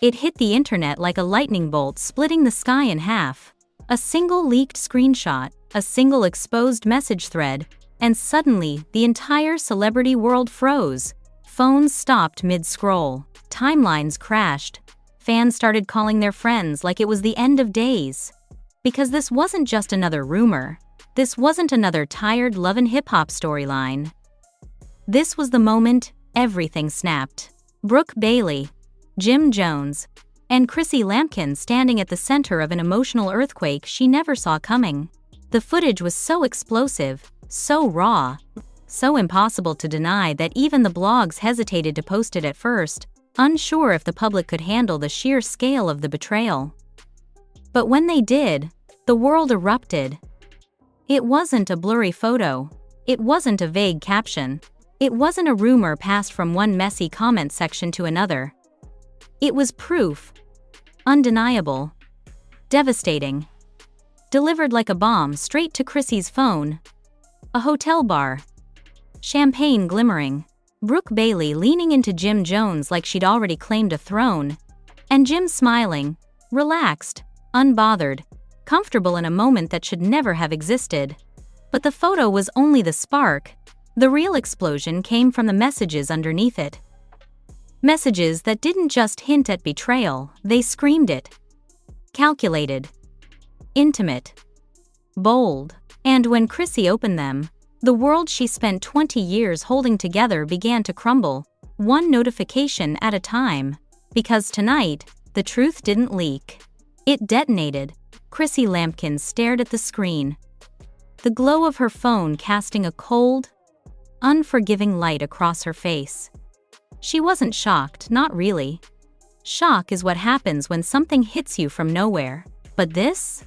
It hit the internet like a lightning bolt, splitting the sky in half. A single leaked screenshot, a single exposed message thread, and suddenly the entire celebrity world froze. Phones stopped mid-scroll. Timelines crashed. Fans started calling their friends like it was the end of days. Because this wasn't just another rumor. This wasn't another tired love and hip-hop storyline. This was the moment everything snapped. Brooke Bailey, Jim Jones, and Chrissy Lampkin standing at the center of an emotional earthquake she never saw coming. The footage was so explosive, so raw, so impossible to deny that even the blogs hesitated to post it at first, unsure if the public could handle the sheer scale of the betrayal. But when they did, the world erupted. It wasn't a blurry photo. It wasn't a vague caption. It wasn't a rumor passed from one messy comment section to another. It was proof. Undeniable. Devastating. Delivered like a bomb straight to Chrissy's phone. A hotel bar. Champagne glimmering. Brooke Bailey leaning into Jim Jones like she'd already claimed a throne. And Jim smiling, relaxed, unbothered, comfortable in a moment that should never have existed. But the photo was only the spark. The real explosion came from the messages underneath it. Messages that didn't just hint at betrayal, they screamed it. Calculated. Intimate. Bold. And when Chrissy opened them, the world she spent 20 years holding together began to crumble, one notification at a time. Because tonight, the truth didn't leak. It detonated. Chrissy Lampkin stared at the screen. The glow of her phone casting a cold, unforgiving light across her face. She wasn't shocked, not really. Shock is what happens when something hits you from nowhere. But this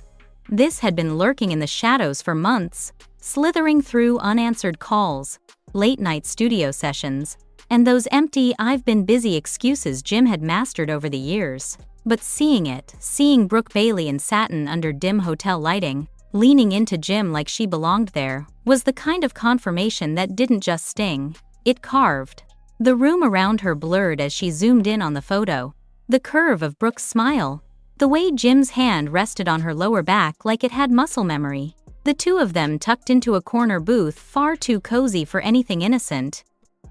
had been lurking in the shadows for months, slithering through unanswered calls, late-night studio sessions, and those empty "I've been busy" excuses Jim had mastered over the years. But seeing Brooke Bailey in satin under dim hotel lighting, leaning into Jim like she belonged there, was the kind of confirmation that didn't just sting, it carved. The room around her blurred as she zoomed in on the photo. The curve of Brooke's smile. The way Jim's hand rested on her lower back like it had muscle memory. The two of them tucked into a corner booth, far too cozy for anything innocent.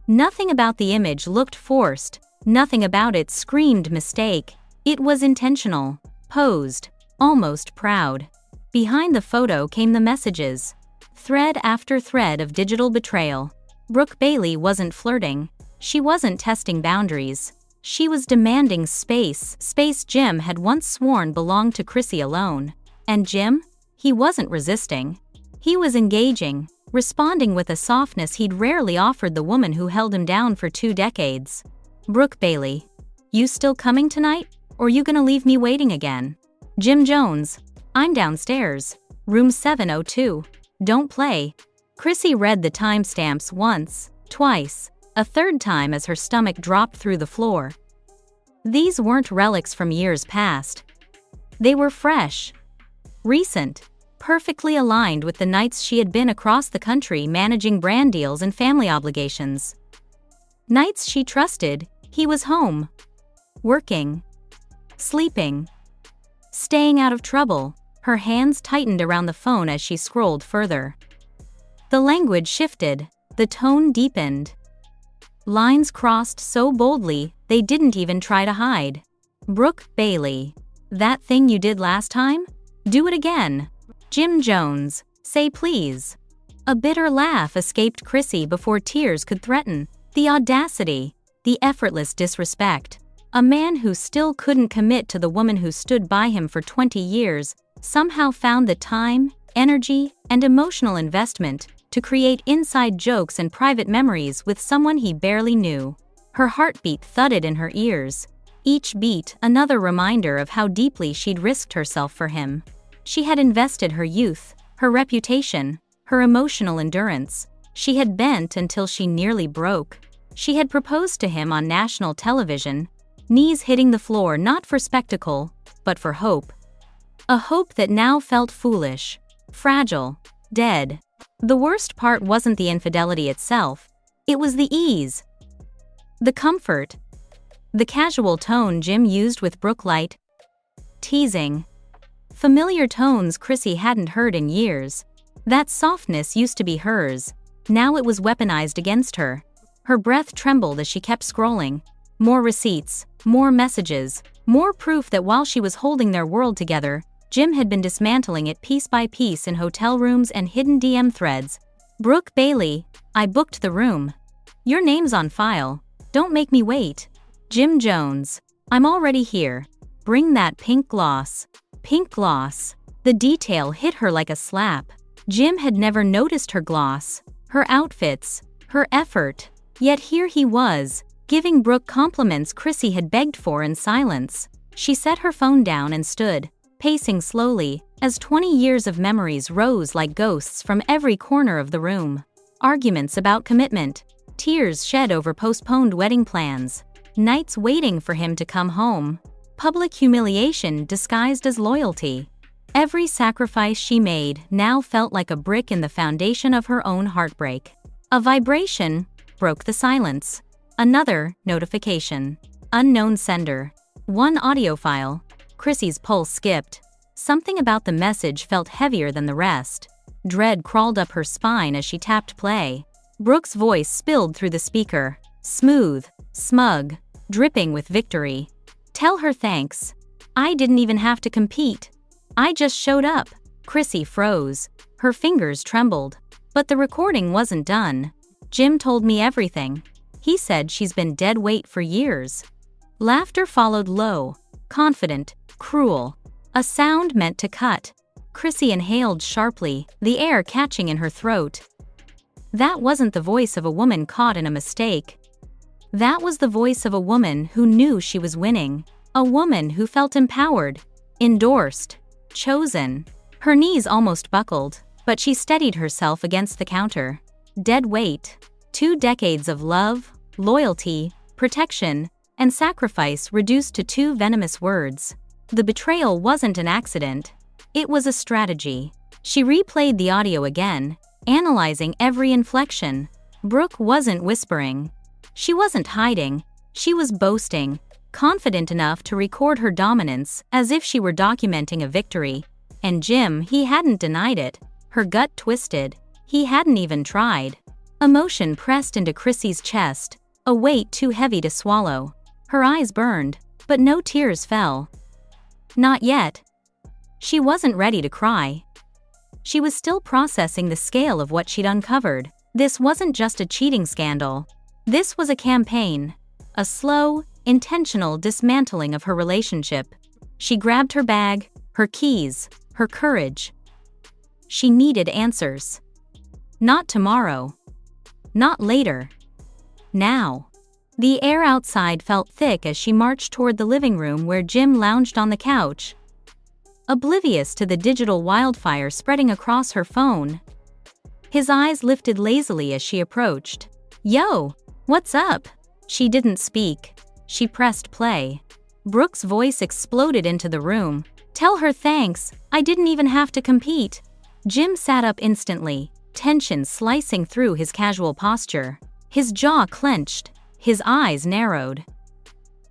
Nothing about the image looked forced. Nothing about it screamed mistake. It was intentional, posed, almost proud. Behind the photo came the messages. Thread after thread of digital betrayal. Brooke Bailey wasn't flirting. She wasn't testing boundaries. She was demanding space Jim had once sworn belonged to Chrissy alone. And Jim? He wasn't resisting. He was engaging, responding with a softness he'd rarely offered the woman who held him down for 2 decades. Brooke Bailey, you still coming tonight? Or you gonna leave me waiting again? Jim Jones, I'm downstairs. Room 702. Don't play. Chrissy read the timestamps once, twice, a third time as her stomach dropped through the floor. These weren't relics from years past. They were fresh, recent, perfectly aligned with the nights she had been across the country managing brand deals and family obligations. Nights she trusted, he was home, working, sleeping, staying out of trouble. Her hands tightened around the phone as she scrolled further. The language shifted, the tone deepened. Lines crossed so boldly, they didn't even try to hide. Brooke Bailey, that thing you did last time? Do it again. Jim Jones, say please. A bitter laugh escaped Chrissy before tears could threaten. The audacity, the effortless disrespect. A man who still couldn't commit to the woman who stood by him for 20 years, somehow found the time, energy, and emotional investment to create inside jokes and private memories with someone he barely knew. Her heartbeat thudded in her ears. Each beat another reminder of how deeply she'd risked herself for him. She had invested her youth, her reputation, her emotional endurance. She had bent until she nearly broke. She had proposed to him on national television, knees hitting the floor not for spectacle, but for hope. A hope that now felt foolish, fragile, dead. The worst part wasn't the infidelity itself. It was the ease, the comfort, The casual tone Jim used with Brooke, light, teasing. Familiar tones Chrissy hadn't heard in years. That softness used to be hers. Now it was weaponized against her. Her breath trembled as she kept scrolling. More receipts, more messages, more proof that while she was holding their world together, Jim had been dismantling it piece by piece in hotel rooms and hidden DM threads. Brooke Bailey, I booked the room. Your name's on file. Don't make me wait. Jim Jones, I'm already here. Bring that pink gloss. Pink gloss. The detail hit her like a slap. Jim had never noticed her gloss, her outfits, her effort. Yet here he was, giving Brooke compliments Chrissy had begged for in silence. She set her phone down and stood, pacing slowly, as 20 years of memories rose like ghosts from every corner of the room. Arguments about commitment, tears shed over postponed wedding plans, nights waiting for him to come home, public humiliation disguised as loyalty. Every sacrifice she made now felt like a brick in the foundation of her own heartbreak. A vibration broke the silence. Another notification. Unknown sender. One audio file. Chrissy's pulse skipped. Something about the message felt heavier than the rest. Dread crawled up her spine as she tapped play. Brooke's voice spilled through the speaker. Smooth, smug, dripping with victory. Tell her thanks. I didn't even have to compete. I just showed up. Chrissy froze. Her fingers trembled. But the recording wasn't done. Jim told me everything. He said she's been dead weight for years. Laughter followed, low, confident, cruel. A sound meant to cut. Chrissy inhaled sharply, the air catching in her throat. That wasn't the voice of a woman caught in a mistake. That was the voice of a woman who knew she was winning. A woman who felt empowered, endorsed, chosen. Her knees almost buckled, but she steadied herself against the counter. Dead weight. 2 decades of love, loyalty, protection, and sacrifice reduced to 2 venomous words. The betrayal wasn't an accident. It was a strategy. She replayed the audio again, analyzing every inflection. Brooke wasn't whispering. She wasn't hiding. She was boasting, confident enough to record her dominance as if she were documenting a victory. And Jim, he hadn't denied it. Her gut twisted. He hadn't even tried. Emotion pressed into Chrissy's chest, a weight too heavy to swallow. Her eyes burned, but no tears fell. Not yet. She wasn't ready to cry. She was still processing the scale of what she'd uncovered. This wasn't just a cheating scandal. This was a campaign. A slow, intentional dismantling of her relationship. She grabbed her bag, her keys, her courage. She needed answers. Not tomorrow. Not later. Now. The air outside felt thick as she marched toward the living room where Jim lounged on the couch, oblivious to the digital wildfire spreading across her phone. His eyes lifted lazily as she approached. Yo, what's up? She didn't speak. She pressed play. Brooke's voice exploded into the room. Tell her thanks, I didn't even have to compete. Jim sat up instantly, tension slicing through his casual posture. His jaw clenched, his eyes narrowed.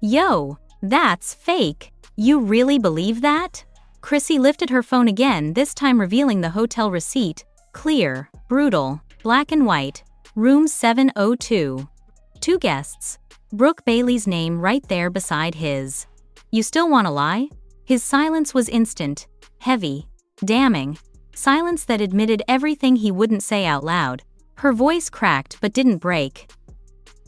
Yo, that's fake. You really believe that? Chrissy lifted her phone again, this time revealing the hotel receipt. Clear, brutal, black and white. Room 702. 2 guests. Brooke Bailey's name right there beside his. You still want to lie? His silence was instant, heavy, damning. Silence that admitted everything he wouldn't say out loud. Her voice cracked but didn't break.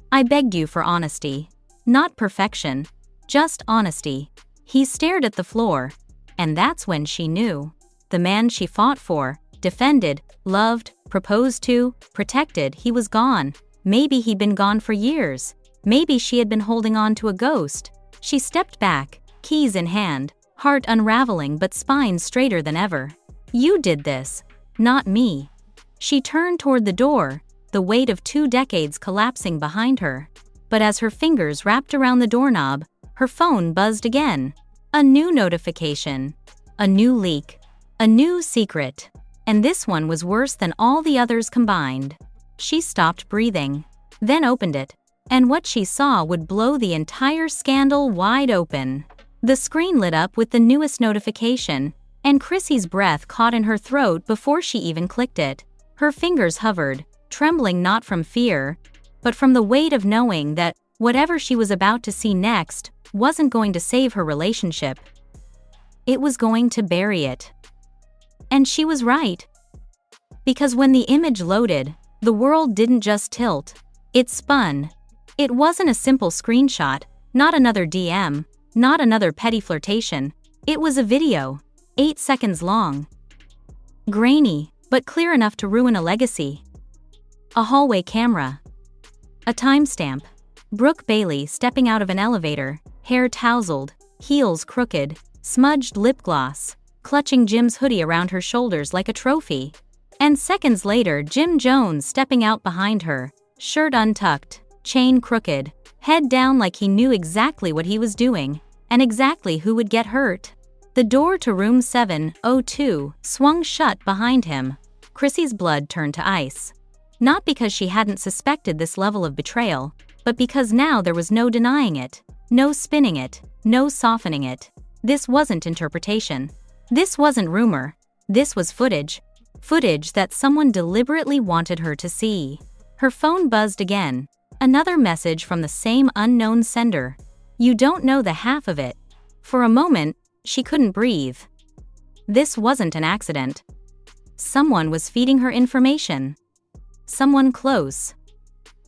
I begged you for honesty. Not perfection. Just honesty. He stared at the floor. And that's when she knew. The man she fought for, defended, loved, proposed to, protected, he was gone. Maybe he'd been gone for years. Maybe she had been holding on to a ghost. She stepped back, keys in hand, heart unraveling but spine straighter than ever. You did this, not me. She turned toward the door, the weight of 2 decades collapsing behind her. But as her fingers wrapped around the doorknob, her phone buzzed again. A new notification. A new leak. A new secret. And this one was worse than all the others combined. She stopped breathing. Then opened it. And what she saw would blow the entire scandal wide open. The screen lit up with the newest notification, and Chrissy's breath caught in her throat before she even clicked it. Her fingers hovered, trembling not from fear, but from the weight of knowing that whatever she was about to see next wasn't going to save her relationship. It was going to bury it. And she was right. Because when the image loaded, the world didn't just tilt, it spun. It wasn't a simple screenshot, not another DM, not another petty flirtation. It was a video, 8 seconds long. Grainy, but clear enough to ruin a legacy. A hallway camera. A timestamp. Brooke Bailey stepping out of an elevator, hair tousled, heels crooked, smudged lip gloss, clutching Jim's hoodie around her shoulders like a trophy. And seconds later, Jim Jones stepping out behind her, shirt untucked, chain crooked, head down like he knew exactly what he was doing, and exactly who would get hurt. The door to room 702 swung shut behind him. Chrissy's blood turned to ice. Not because she hadn't suspected this level of betrayal, but because now there was no denying it, no spinning it, no softening it. This wasn't interpretation. This wasn't rumor. This was footage. Footage that someone deliberately wanted her to see. Her phone buzzed again. Another message from the same unknown sender. You don't know the half of it. For a moment, she couldn't breathe. This wasn't an accident. Someone was feeding her information. Someone close.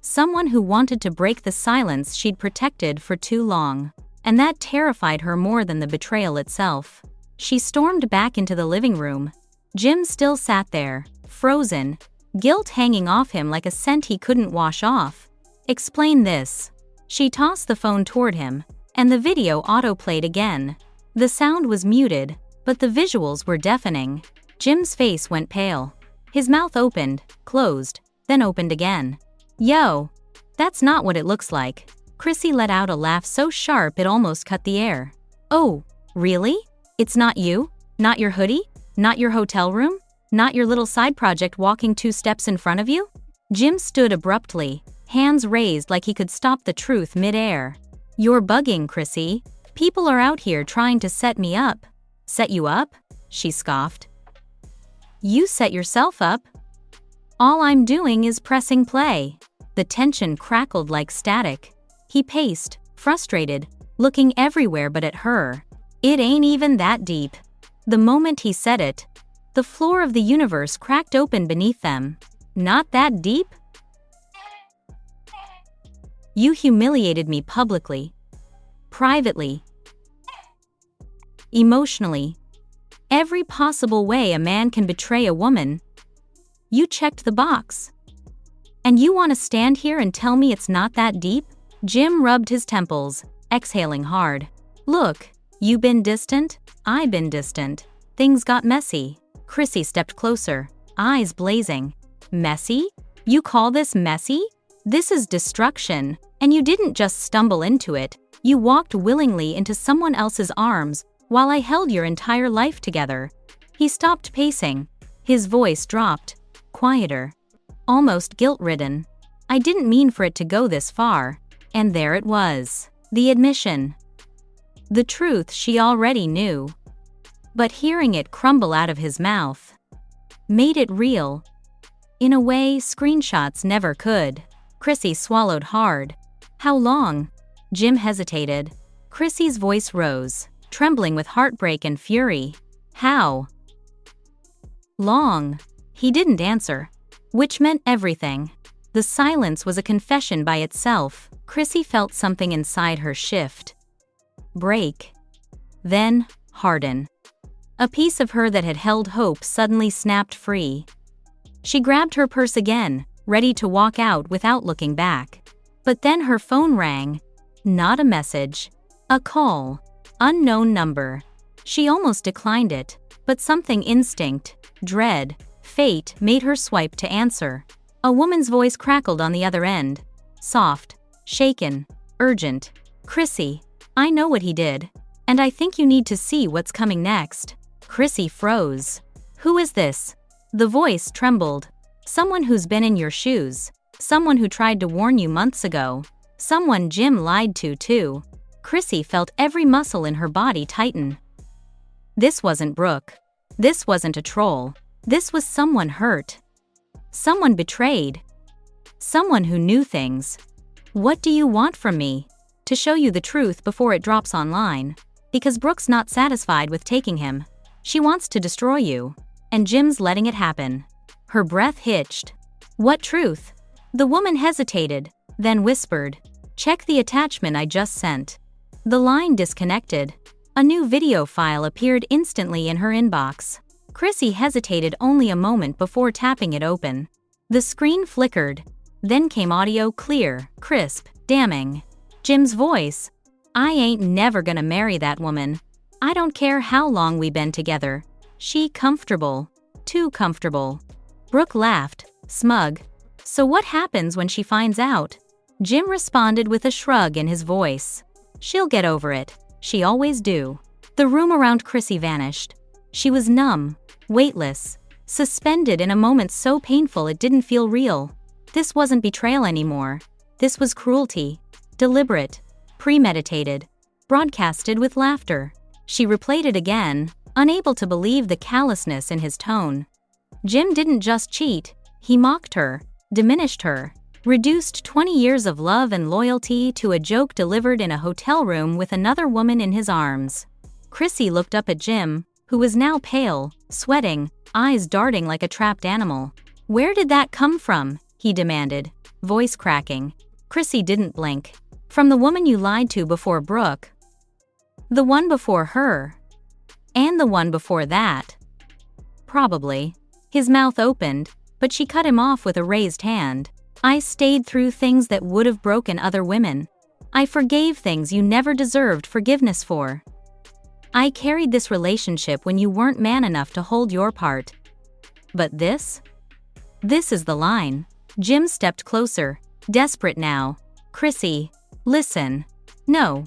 Someone who wanted to break the silence she'd protected for too long. And that terrified her more than the betrayal itself. She stormed back into the living room. Jim still sat there, frozen, guilt hanging off him like a scent he couldn't wash off. Explain this. She tossed the phone toward him, and the video autoplayed again. The sound was muted, but the visuals were deafening. Jim's face went pale. His mouth opened, closed, then opened again. Yo, that's not what it looks like. Chrissy let out a laugh so sharp it almost cut the air. Oh, really? It's not you? Not your hoodie? Not your hotel room? Not your little side project walking 2 steps in front of you? Jim stood abruptly, hands raised like he could stop the truth mid-air. You're bugging, Chrissy. People are out here trying to set me up. Set you up? She scoffed. You set yourself up. All I'm doing is pressing play. The tension crackled like static. He paced, frustrated, looking everywhere but at her. It ain't even that deep. The moment he said it, the floor of the universe cracked open beneath them. Not that deep? You humiliated me publicly, privately, emotionally. Every possible way a man can betray a woman. You checked the box. And you want to stand here and tell me it's not that deep? Jim rubbed his temples, exhaling hard. Look, you been distant, I been distant. Things got messy. Chrissy stepped closer, eyes blazing. Messy? You call this messy? This is destruction, and you didn't just stumble into it. You walked willingly into someone else's arms while I held your entire life together. He stopped pacing. His voice dropped, quieter, almost guilt-ridden. I didn't mean for it to go this far. And there it was. The admission. The truth she already knew. But hearing it crumble out of his mouth made it real. In a way screenshots never could. Chrissy swallowed hard. How long? Jim hesitated. Chrissy's voice rose, trembling with heartbreak and fury. How long? He didn't answer, which meant everything. The silence was a confession by itself. Chrissy felt something inside her shift. Break. Then, harden. A piece of her that had held hope suddenly snapped free. She grabbed her purse again, ready to walk out without looking back. But then her phone rang. Not a message. A call. Unknown number. She almost declined it, but something instinct, dread, fate made her swipe to answer. A woman's voice crackled on the other end. Soft, shaken, urgent. Chrissy, I know what he did, and I think you need to see what's coming next. Chrissy froze. Who is this? The voice trembled. Someone who's been in your shoes. Someone who tried to warn you months ago. Someone Jim lied to, too. Chrissy felt every muscle in her body tighten. This wasn't Brooke. This wasn't a troll. This was someone hurt. Someone betrayed. Someone who knew things. What do you want from me? To show you the truth before it drops online. Because Brooke's not satisfied with taking him. She wants to destroy you. And Jim's letting it happen. Her breath hitched. What truth? The woman hesitated, then whispered, "Check the attachment I just sent." The line disconnected. A new video file appeared instantly in her inbox. Chrissy hesitated only a moment before tapping it open. The screen flickered. Then came audio, clear, crisp, damning. Jim's voice. "I ain't never gonna marry that woman. I don't care how long we been together. She comfortable. Too comfortable." Brooke laughed, smug. "So what happens when she finds out?" Jim responded with a shrug in his voice. "She'll get over it. She always do." The room around Chrissy vanished. She was numb, weightless, suspended in a moment so painful it didn't feel real. This wasn't betrayal anymore. This was cruelty. Deliberate, premeditated, broadcasted with laughter. She replayed it again, unable to believe the callousness in his tone. Jim didn't just cheat, he mocked her, diminished her, reduced 20 years of love and loyalty to a joke delivered in a hotel room with another woman in his arms. Chrissy looked up at Jim, who was now pale, sweating, eyes darting like a trapped animal. "Where did that come from?" he demanded, voice cracking. Chrissy didn't blink. "From the woman you lied to before Brooke. The one before her. And the one before that. Probably." His mouth opened, but she cut him off with a raised hand. "I stayed through things that would have broken other women. I forgave things you never deserved forgiveness for. I carried this relationship when you weren't man enough to hold your part. But this? This is the line." Jim stepped closer, desperate now. "Chrissy, listen." No.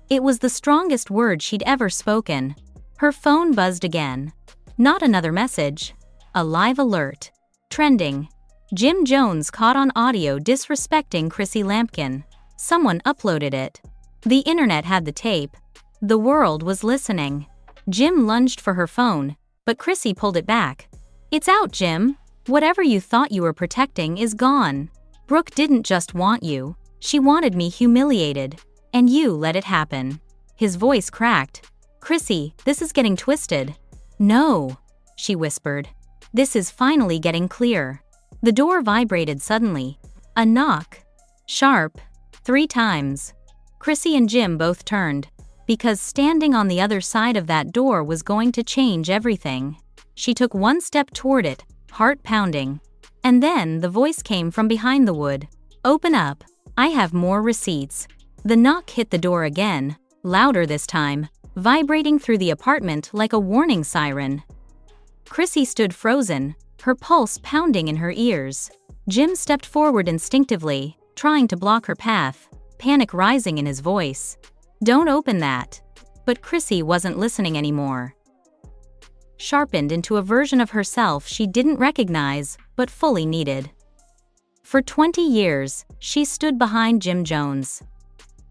It was the strongest word she'd ever spoken. Her phone buzzed again. Not another message. A live alert. Trending. Jim Jones caught on audio disrespecting Chrissy Lampkin. Someone uploaded it. The internet had the tape. The world was listening. Jim lunged for her phone, but Chrissy pulled it back. "It's out, Jim. Whatever you thought you were protecting is gone. Brooke didn't just want you. She wanted me humiliated. And you let it happen." His voice cracked. "Chrissy, this is getting twisted." "No," she whispered. "This is finally getting clear." The door vibrated suddenly. A knock. Sharp. 3 times. Chrissy and Jim both turned. Because standing on the other side of that door was going to change everything. She took one step toward it, heart pounding. And then the voice came from behind the wood. "Open up. I have more receipts." The knock hit the door again, louder this time, vibrating through the apartment like a warning siren. Chrissy stood frozen, her pulse pounding in her ears. Jim stepped forward instinctively, trying to block her path, panic rising in his voice. "Don't open that." But Chrissy wasn't listening anymore. Sharpened into a version of herself she didn't recognize, but fully needed. For 20 years, she stood behind Jim Jones.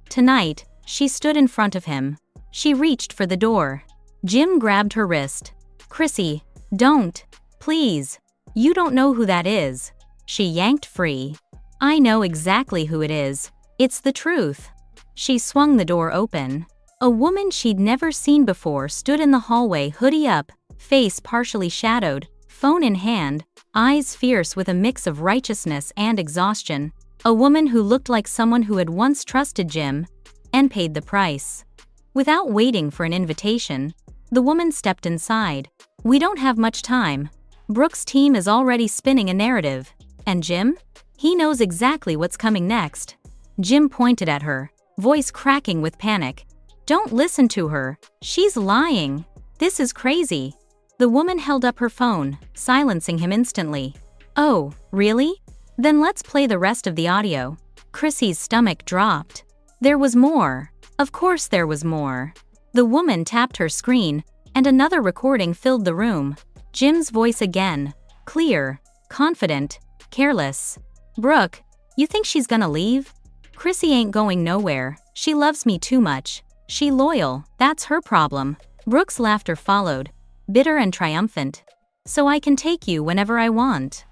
Tonight, she stood in front of him. She reached for the door. Jim grabbed her wrist. "Chrissy, don't. Please. You don't know who that is." She yanked free. "I know exactly who it is. It's the truth." She swung the door open. A woman she'd never seen before stood in the hallway, hoodie up, face partially shadowed, phone in hand, eyes fierce with a mix of righteousness and exhaustion. A woman who looked like someone who had once trusted Jim and paid the price. Without waiting for an invitation, the woman stepped inside. "We don't have much time. Brooke's team is already spinning a narrative. And Jim? He knows exactly what's coming next." Jim pointed at her, voice cracking with panic. "Don't listen to her. She's lying. This is crazy." The woman held up her phone, silencing him instantly. "Oh, really? Then let's play the rest of the audio." Chrissy's stomach dropped. There was more. Of course there was more. The woman tapped her screen, and another recording filled the room. Jim's voice again. Clear, confident, careless. "Brooke, you think she's gonna leave? Chrissy ain't going nowhere. She loves me too much. She loyal, that's her problem. Brooke's laughter followed, bitter and triumphant. So I can take you whenever I want.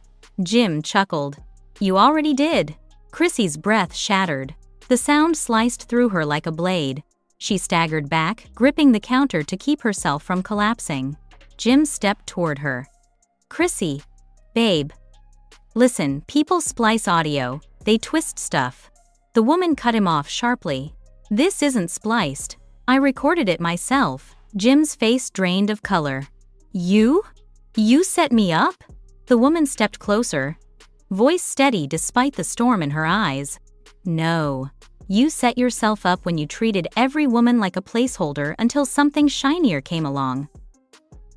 Jim chuckled. You already did. Chrissy's breath shattered. The sound sliced through her like a blade. She staggered back, gripping the counter to keep herself from collapsing. Jim stepped toward her. Chrissy. Babe. Listen, people splice audio. They twist stuff. The woman cut him off sharply. This isn't spliced. I recorded it myself. Jim's face drained of color. You? You set me up? The woman stepped closer, voice steady despite the storm in her eyes. No. You set yourself up when you treated every woman like a placeholder until something shinier came along.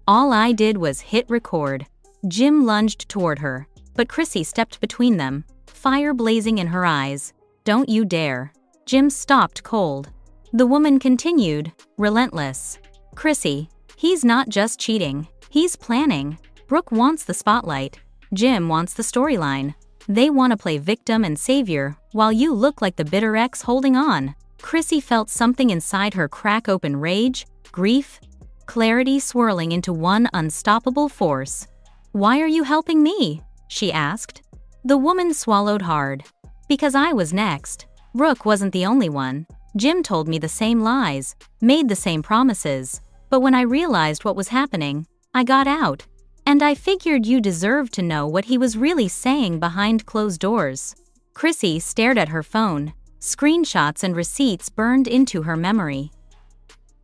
All I did was hit record. Jim lunged toward her, but Chrissy stepped between them, fire blazing in her eyes. Don't you dare. Jim stopped cold. The woman continued, relentless. Chrissy, he's not just cheating, he's planning. Brooke wants the spotlight. Jim wants the storyline. They want to play victim and savior, while you look like the bitter ex holding on. Chrissy felt something inside her crack open: rage, grief, clarity swirling into one unstoppable force. Why are you helping me? She asked. The woman swallowed hard. Because I was next. Brooke wasn't the only one. Jim told me the same lies, made the same promises. But when I realized what was happening, I got out. And I figured you deserved to know what he was really saying behind closed doors. Chrissy stared at her phone. Screenshots and receipts burned into her memory.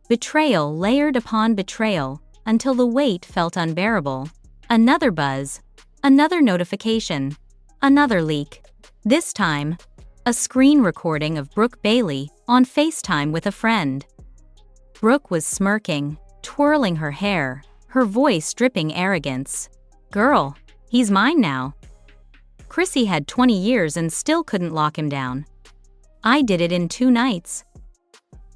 Betrayal layered upon betrayal, until the weight felt unbearable. Another buzz. Another notification. Another leak. This time, a screen recording of Brooke Bailey on FaceTime with a friend. Brooke was smirking, twirling her hair, her voice dripping arrogance. Girl, he's mine now. Chrissy had 20 years and still couldn't lock him down. I did it in 2 nights.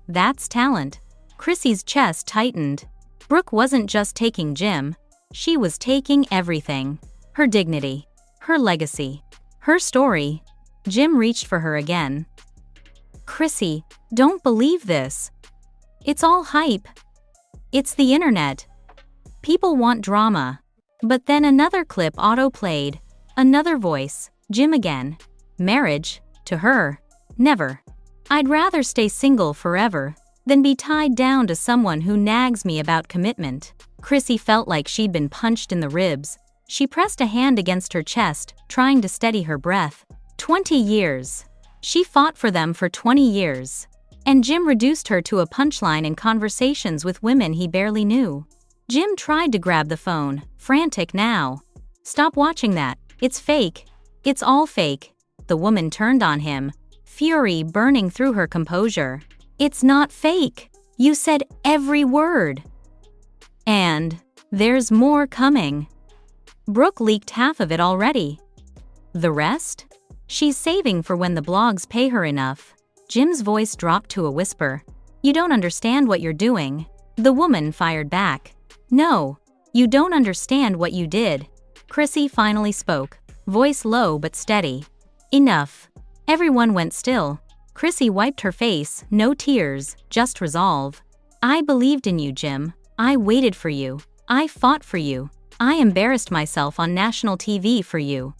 That's talent. Chrissy's chest tightened. Brooke wasn't just taking Jim. She was taking everything. Her dignity. Her legacy. Her story. Jim reached for her again. Chrissy, don't believe this. It's all hype. It's the internet. People want drama. But then another clip auto-played. Another voice. Jim again. Marriage? To her? Never. I'd rather stay single forever than be tied down to someone who nags me about commitment. Chrissy felt like she'd been punched in the ribs. She pressed a hand against her chest, trying to steady her breath. 20 years. She fought for them for 20 years. And Jim reduced her to a punchline in conversations with women he barely knew. Jim tried to grab the phone, frantic now. Stop watching that. It's fake. It's all fake. The woman turned on him, fury burning through her composure. It's not fake. You said every word. And there's more coming. Brooke leaked half of it already. The rest? She's saving for when the blogs pay her enough. Jim's voice dropped to a whisper. You don't understand what you're doing. The woman fired back. No, you don't understand what you did. Chrissy finally spoke, voice low but steady. Enough. Everyone went still. Chrissy wiped her face, no tears, just resolve. I believed in you, Jim. I waited for you. I fought for you. I embarrassed myself on national TV for you.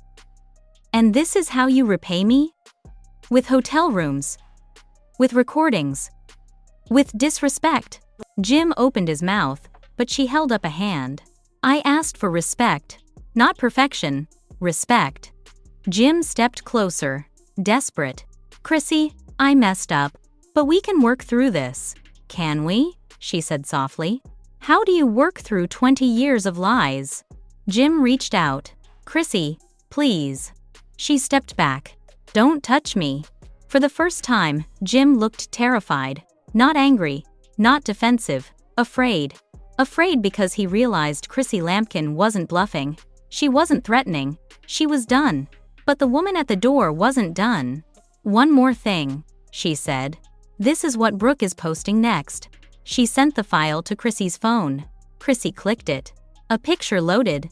And this is how you repay me? With hotel rooms. With recordings. With disrespect. Jim opened his mouth, but she held up a hand. I asked for respect. Not perfection. Respect. Jim stepped closer, desperate. Chrissy, I messed up, but we can work through this. Can we? She said softly. How do you work through 20 years of lies? Jim reached out. Chrissy, please. She stepped back. Don't touch me. For the first time, Jim looked terrified. Not angry, not defensive, afraid. Afraid because he realized Chrissy Lampkin wasn't bluffing. She wasn't threatening. She was done. But the woman at the door wasn't done. One more thing, she said. This is what Brooke is posting next. She sent the file to Chrissy's phone. Chrissy clicked it. A picture loaded.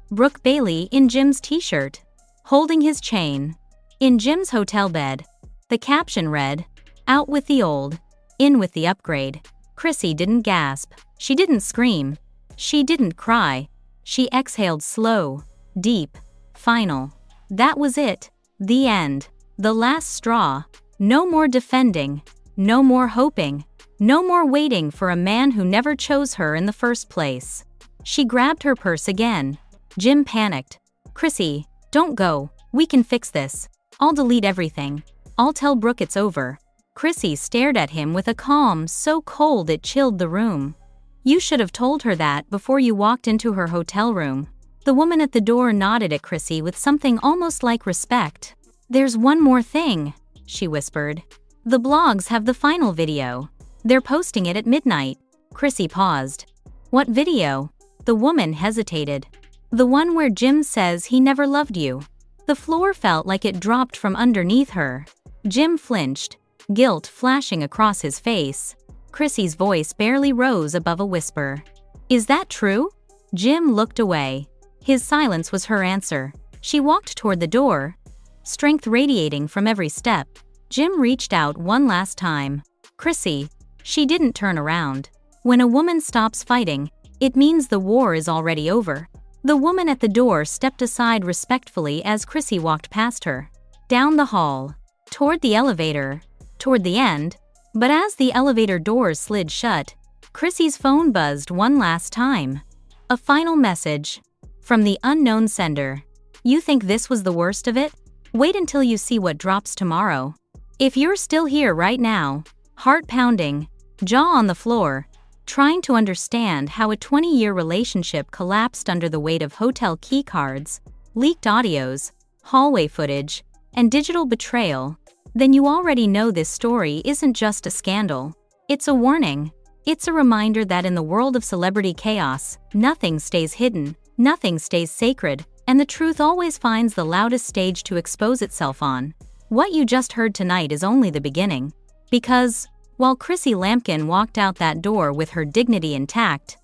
Brooke Bailey in Jim's t-shirt, holding his chain. In Jim's hotel bed. The caption read, "Out with the old, in with the upgrade." Chrissy didn't gasp. She didn't scream. She didn't cry. She exhaled slow, deep, final. That was it. The end. The last straw. No more defending. No more hoping. No more waiting for a man who never chose her in the first place. She grabbed her purse again. Jim panicked. "Chrissy, don't go. We can fix this. I'll delete everything. I'll tell Brooke it's over." Chrissy stared at him with a calm so cold it chilled the room. "You should have told her that before you walked into her hotel room." The woman at the door nodded at Chrissy with something almost like respect. "There's one more thing," she whispered. "The blogs have the final video. They're posting it at midnight." Chrissy paused. "What video?" The woman hesitated. "The one where Jim says he never loved you." The floor felt like it dropped from underneath her. Jim flinched, guilt flashing across his face. Chrissy's voice barely rose above a whisper. "Is that true?" Jim looked away. His silence was her answer. She walked toward the door, strength radiating from every step. Jim reached out one last time. "Chrissy." She didn't turn around. When a woman stops fighting, it means the war is already over. The woman at the door stepped aside respectfully as Chrissy walked past her. Down the hall. Toward the elevator. Toward the end. But as the elevator doors slid shut, Chrissy's phone buzzed one last time. A final message. From the unknown sender. "You think this was the worst of it? Wait until you see what drops tomorrow." If you're still here right now, heart pounding, jaw on the floor, trying to understand how a 20-year relationship collapsed under the weight of hotel keycards, leaked audios, hallway footage, and digital betrayal, then you already know this story isn't just a scandal. It's a warning. It's a reminder that in the world of celebrity chaos, nothing stays hidden, nothing stays sacred, and the truth always finds the loudest stage to expose itself on. What you just heard tonight is only the beginning. Because, while Chrissy Lampkin walked out that door with her dignity intact,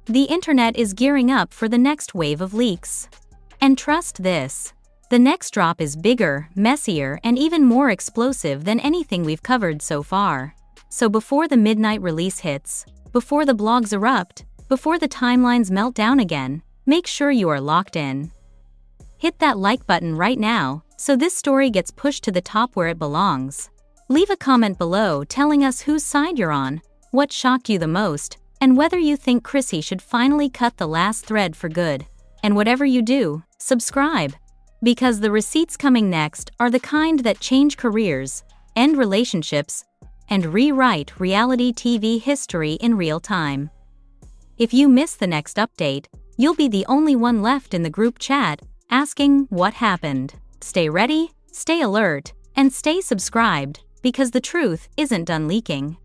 the internet is gearing up for the next wave of leaks. And trust this. The next drop is bigger, messier, and even more explosive than anything we've covered so far. So before the midnight release hits, before the blogs erupt, before the timelines melt down again, make sure you are locked in. Hit that like button right now, so this story gets pushed to the top where it belongs. Leave a comment below telling us whose side you're on, what shocked you the most, and whether you think Chrissy should finally cut the last thread for good. And whatever you do, subscribe. Because the receipts coming next are the kind that change careers, end relationships, and rewrite reality TV history in real time. If you miss the next update, you'll be the only one left in the group chat asking what happened. Stay ready, stay alert, and stay subscribed, because the truth isn't done leaking.